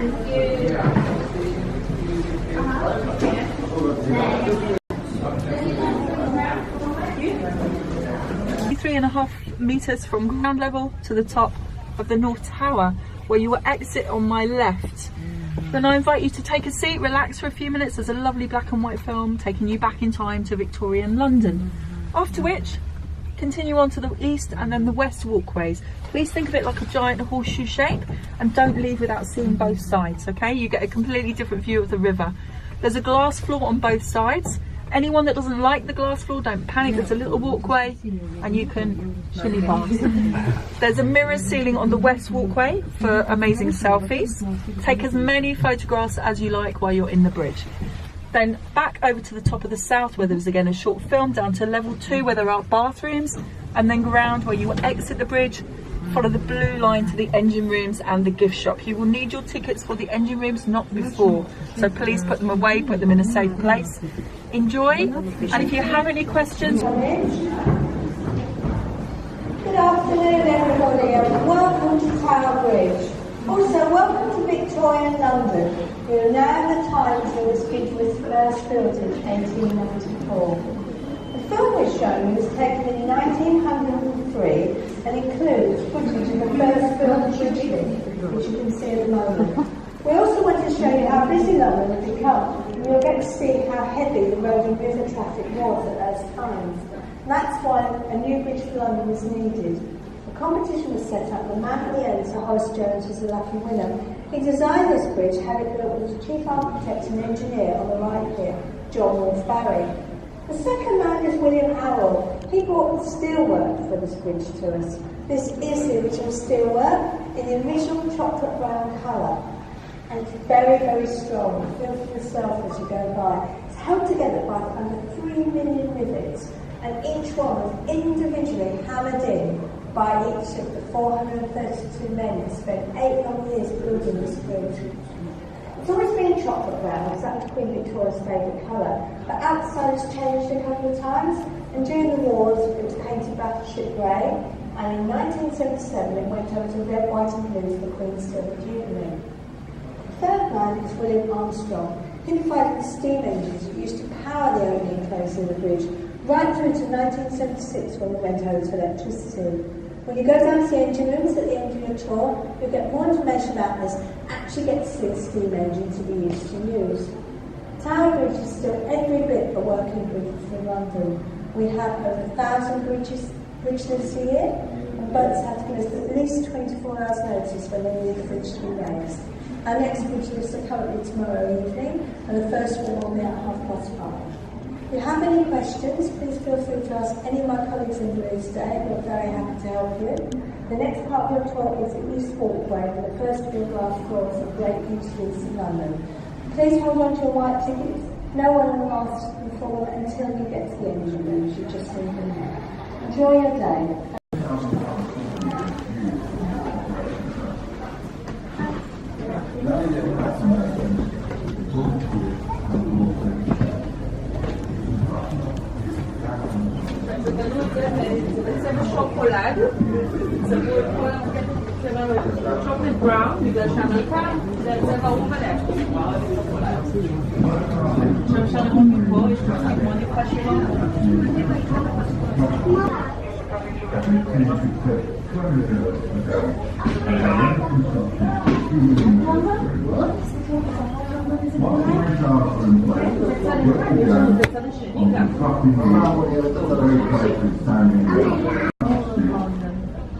.5 meters from ground level to the top of the North Tower, where you will exit on my left. Then I invite you to take a seat, relax for a few minutes. There's a lovely black and white film taking you back in time to Victorian London. After which, continue on to the east and then the west walkways. Please think of it like a giant horseshoe shape and don't leave without seeing both sides, okay? You get a completely different view of the river. There's a glass floor on both sides. Anyone that doesn't like the glass floor, don't panic. There's a little walkway and you can shimmy past. There's a mirror ceiling on the west walkway for amazing selfies. Take as many photographs as you like while you're in the bridge. Then back over to the top of the south, where there's again a short film, down to level 2 where there are bathrooms, and then ground where you will exit the bridge. Follow the blue line to the engine rooms and the gift shop. You will need your tickets for the engine rooms, not before. So please put them away, put them in a safe place. Enjoy, and if you have any questions... Good afternoon everybody and welcome to Tower Bridge. Also welcome to Victorian London. We are now in the times when this bridge was first built in 1894. The film we're showing was taken in 1903 and includes footage of the first film shooting, which you can see at the moment. We also want to show you how busy London had become, and you'll get to see how heavy the road and river traffic was at those times. And that's why a new bridge for London was needed. A competition was set up, the man at the end, Sir Horace Jones, was the lucky winner. He designed this bridge, had it built with the chief architect and engineer on the right here, John Wolfe Barry. The second man is William Howell. He brought the steelwork for this bridge to us. This is the original steelwork in the original chocolate brown colour. And it's very, very strong. Feel for yourself as you go by. It's held together by under 3 million rivets, and each one was individually hammered in by each of the 432 men who spent 8 long years building this bridge. It's always been chocolate brown, because that was Queen Victoria's favourite colour, but outside it's changed a couple of times, and during the wars it was painted battleship grey, and in 1977 it went over to red, white and blue for the Queen's Silver Jubilee. The third man is William Armstrong. He provided the steam engines that used to power the opening and closing of the bridge, right through to 1976 when we went over to electricity. When you go down to the engine rooms at the end of your tour, you'll get more information about this. Actually get to see the steam engines that we used to use. Tower Bridge is still every bit a working bridge in London. We have over 1,000 bridges a year, and boats have to give us at least 24 hours notice when they need the bridge to be raised. Our next bridge lifts are currently tomorrow evening, and the first one will be at 5:30. If you have any questions, please feel free to ask any of my colleagues in the room today. We're very happy to help you. The next part of your talk is at East Walkway, and the first real glass floors of Great New Streets in London. Please hold on to your white tickets. No one will ask you for them until you get to the engine rooms. You just leave them there. Enjoy your day. Chocolate brown with the Jamaica, there's a over there.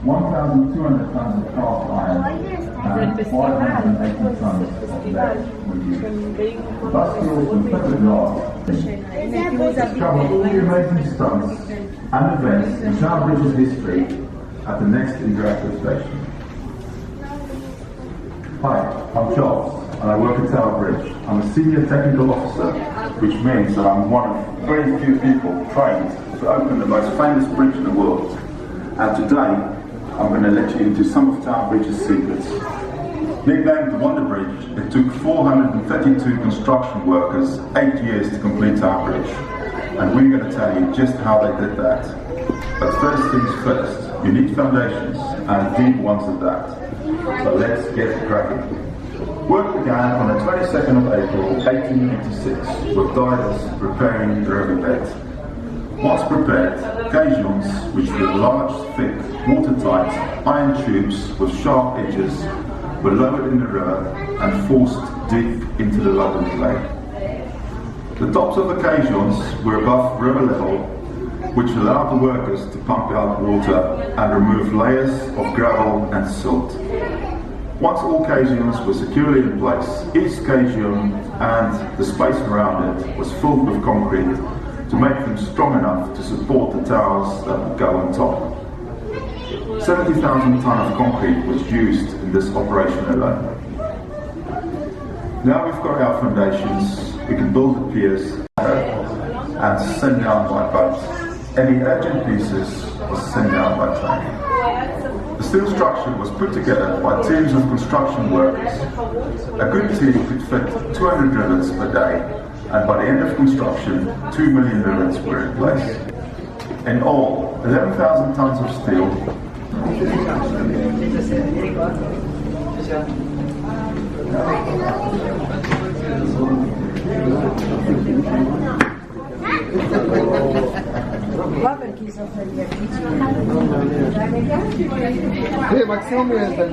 $1,200 tons of cast iron and 580 tons of lead were used. Bus fuels and feather glass cover all the amazing stunts and events in Tower Bridge's history at the next interactive station. Hi, I'm Charles and I work at Tower Bridge. I'm a senior technical officer, which means that I'm one of very few people trained to open the most famous bridge in the world. And today, I'm going to let you into some of Tower Bridge's secrets. Nicknamed the Wonder Bridge, it took 432 construction workers 8 years to complete Tower Bridge. And we're going to tell you just how they did that. But first things first, you need foundations, and deep ones at that. So let's get cracking. Work began on the 22nd of April 1886 with divers preparing the riverbed. Once prepared, caissons, which were large, thick, watertight iron tubes with sharp edges, were lowered in the river and forced deep into the London clay. The tops of the caissons were above river level, which allowed the workers to pump out water and remove layers of gravel and silt. Once all caissons were securely in place, each caisson and the space around it was filled with concrete to make them strong enough to support the towers that would go on top. 70,000 tonnes of concrete was used in this operation alone. Now we've got our foundations, we can build the piers and send down by boat. Any urgent pieces was sent down by train. The steel structure was put together by teams of construction workers. A good team could fit 200 rivets per day, and by the end of construction, 2 million rivets were in place. In all, 11,000 tons of steel.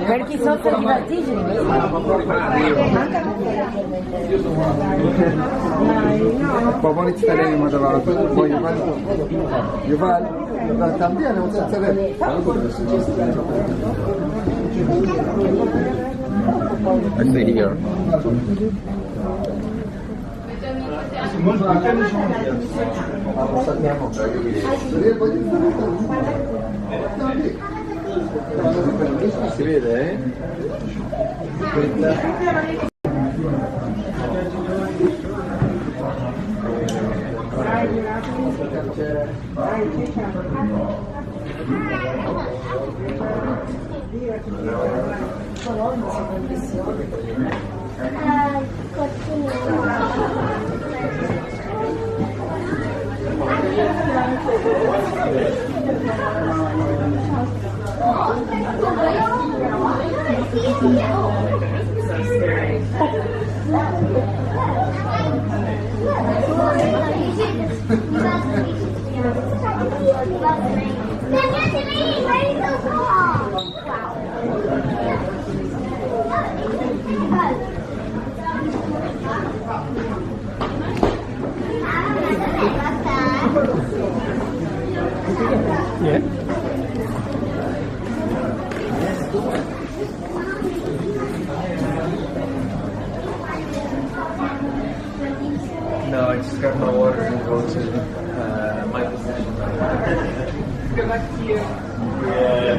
Perché soffre di vertigini? Poveri staremo davanti, poi Yuval, también non si sarebbe. I stay here. Si vede? Yeah. No, I just got my water and go to my position. Go back to you. Yeah.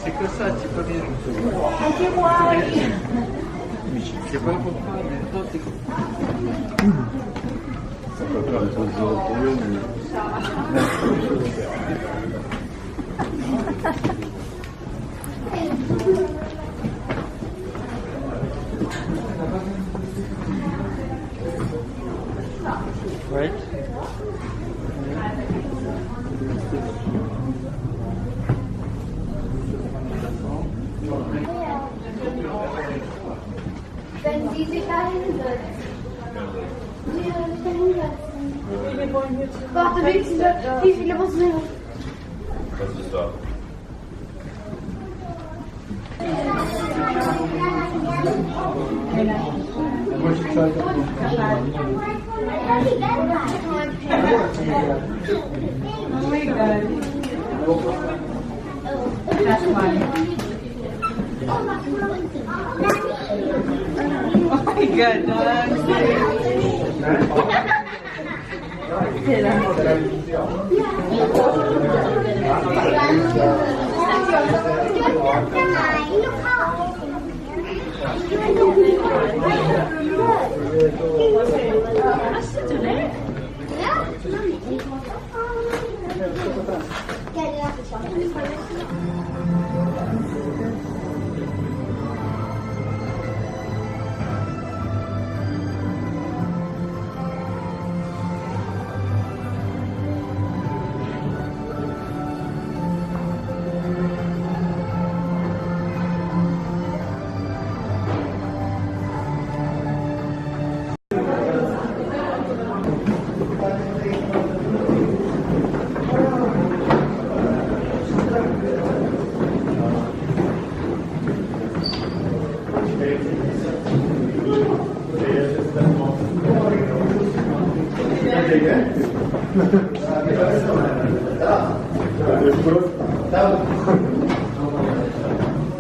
C'est que ça, tu peux bien. C'est pas pour toi, mais toi, t'es ça peut faire des choses européennes, Right? Wenn diese kleinen wird, wir können das Warte, wie viele muss man? Let's just start. Oh my god. That's funny. Oh my god,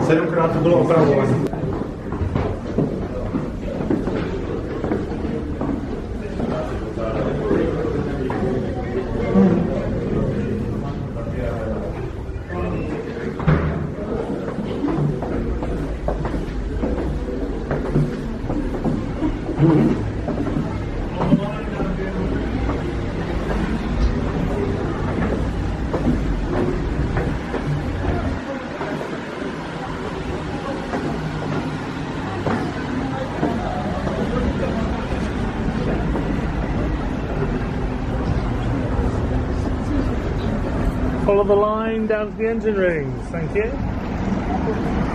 Sedmkrát to bylo opravované. Follow the line down to the engine rings, thank you.